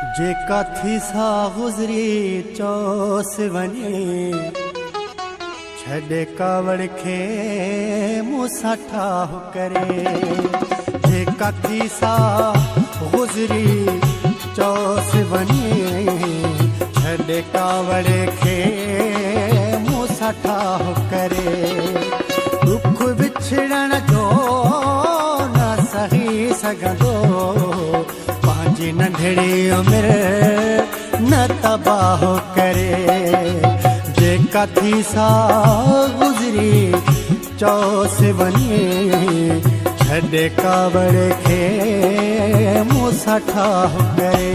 जेका थी सा गुज़री चोस वञे छॾे कावड़ खे मूंसां ठाह करे। जेका थी सा गुज़री चोस वञे छॾे कावड़ खे मूंसां ठाह करे। दुख विछड़ण जो न सही सघंदो पंहिंजी नंढड़ी उमिरि न तबाह करे। जेका थी सा गुज़री चोस वञे छॾे कावड़ खे मूंसां ठाह करे।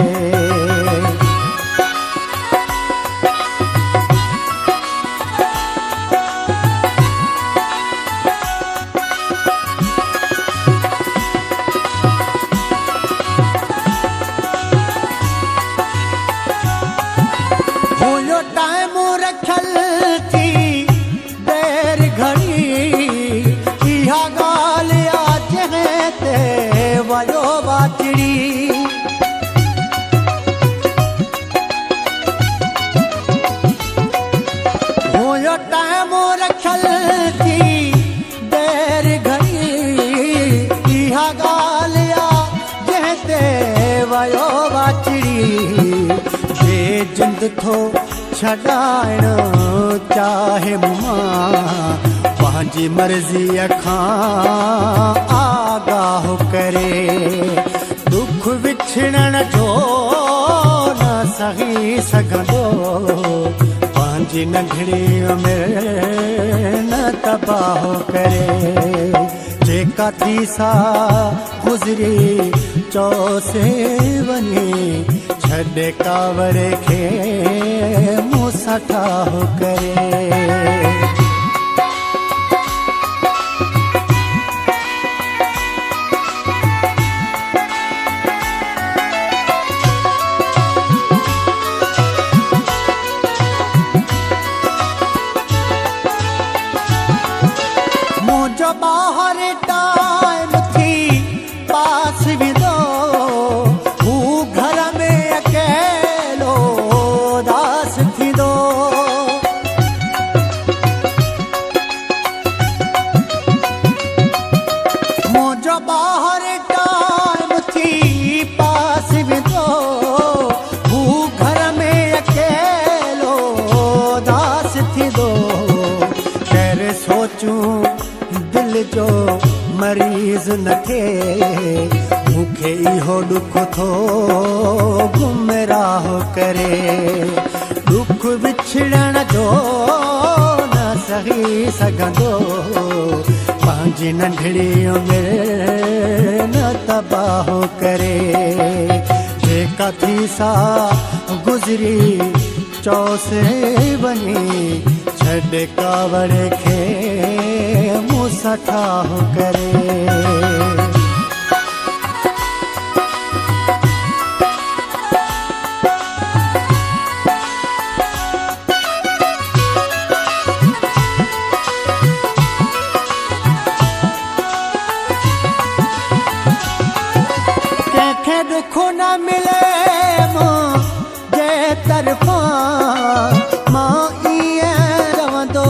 जिंद थो छॾाइण चाहे मां पंहिंजी मर्ज़ीअ खां आगाह करे। दुख विछड़ण जो न सही सघंदो पंहिंजी नंढड़ी उमिरि न तबाह करे। जेका थी सा गुज़री चोस वञे छॾे कावड़ खे मूंसां ठाह करे। मुंहिंजो ॿाहिर टाइम थी पास विधो हू घर में अकेलो दास थींदो। मुंहिंजो ॿाहिर टाइम थी पास विधो हू घर में अकेलो दास थींदो। खैर सोचूं दिल जो मरीज़ न थे मूंखे इहो दुख थो गुमराह करे। दुख विछड़ण जो न सही सघंदो पंहिंजी नंढड़ी उमिरि न तबाह करे। जेका थी सा गुज़री चोस वञे छॾे कावड़ खे मूंसां ठाह करे। कंहिंखे दुख न मिले मुंहिंजे तरफ़ां मां ईअं रहंदो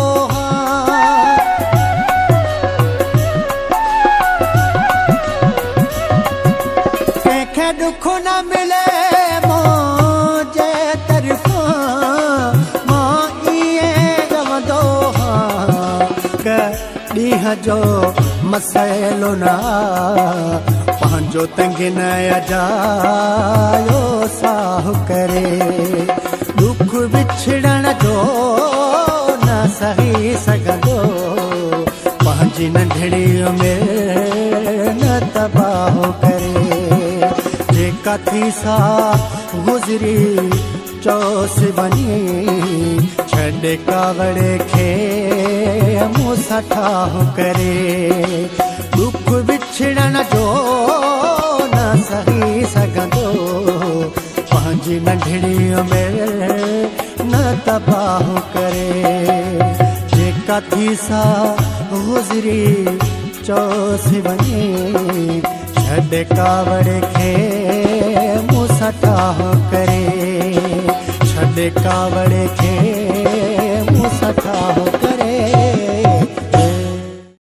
दुख न मिले मुंहिंजे तरफ़ां मां ईअं रहंदो ॾींहं जो मसइलो न पंहिंजो तंग न अजायो साह करे। दुख विछड़ण जो न सही सघंदो पंहिंजी नंढड़ी उमिरि न तबाह करे। जेका थी सा गुज़री चोस वञे छॾे कावड़ खे मूंसां ठाह करे। दुख विछड़ण जो न सही सघंदो पंहिंजी नंढड़ी उमिरि न तबाह करे। जेका थी सा गुज़री चोस वञे छॾे कावड़ खे मूंसां मूंसां ठाह करे छॾे कावड़े खे मूंसां ठाह